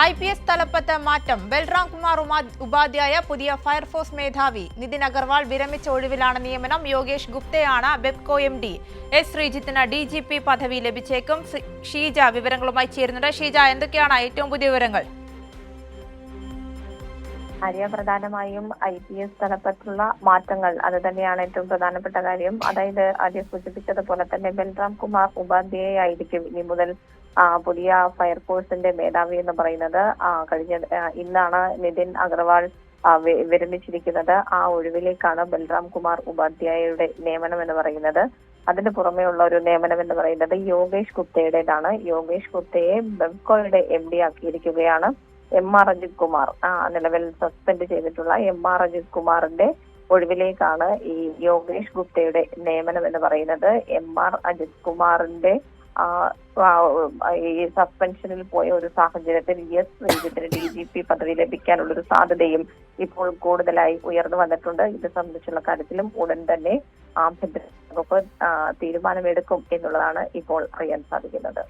IPS തലപ്പത്ത് മാറ്റം. ബൽറാം കുമാർ ഉപാധ്യായ പുതിയ ഫയർഫോഴ്സ് മേധാവി. നിതിൻ അഗർവാൾ വിരമിച്ച ഒഴിവിലാണ് നിയമനം. Yogesh ഗുപ്തയാണ് Bevco MD. S ശ്രീജിത്തിന് DGP പദവി ലഭിച്ചേക്കും. ഷീജ വിവരങ്ങളുമായി ചേരുന്നുണ്ട്. ഷീജ, എന്തൊക്കെയാണ് ഏറ്റവും പുതിയ വിവരങ്ങൾ? പ്രധാനമായും IPS തലപ്പത്തുള്ള മാറ്റങ്ങൾ അത് തന്നെയാണ് ഏറ്റവും പ്രധാനപ്പെട്ട കാര്യം. അതായത് ആദ്യം സൂചിപ്പിച്ചതുപോലെ തന്നെ ബൽറാം കുമാർ ഉപാധ്യായായിരിക്കും ഇനി മുതൽ പുതിയ ഫയർഫോഴ്സിന്റെ മേധാവി എന്ന് പറയുന്നത്. ഇന്നാണ് നിതിൻ അഗർവാൾ വിരമിച്ചിരിക്കുന്നത്. ആ ഒഴിവിലേക്കാണ് ബൽറാം കുമാർ ഉപാധ്യായയുടെ നിയമനം എന്ന് പറയുന്നത്. അതിന് പുറമെ ഉള്ള ഒരു നിയമനം എന്ന് പറയുന്നത് യോഗേഷ് ഗുപ്തയുടേതാണ്. യോഗേഷ് ഗുപ്തയെ ബെപ്കോയുടെ MD ആക്കിയിരിക്കുകയാണ്. MR അജിത് കുമാർ, നിലവിൽ സസ്പെൻഡ് ചെയ്തിട്ടുള്ള MR അജിത് കുമാറിന്റെ ഒഴിവിലേക്കാണ് ഈ യോഗേഷ് ഗുപ്തയുടെ നിയമനം എന്ന് പറയുന്നത്. MR അജിത് കുമാറിന്റെ ഈ സസ്പെൻഷനിൽ പോയ ഒരു സാഹചര്യത്തിൽ S ശ്രീജിത്തിന് DGP പദവി ലഭിക്കാനുള്ളൊരു സാധ്യതയും ഇപ്പോൾ കൂടുതലായി ഉയർന്നു വന്നിട്ടുണ്ട്. ഇത് സംബന്ധിച്ചുള്ള കാര്യത്തിലും ഉടൻ തന്നെ ആഭ്യന്തര വകുപ്പ് തീരുമാനമെടുക്കും എന്നുള്ളതാണ് ഇപ്പോൾ അറിയാൻ സാധിക്കുന്നത്.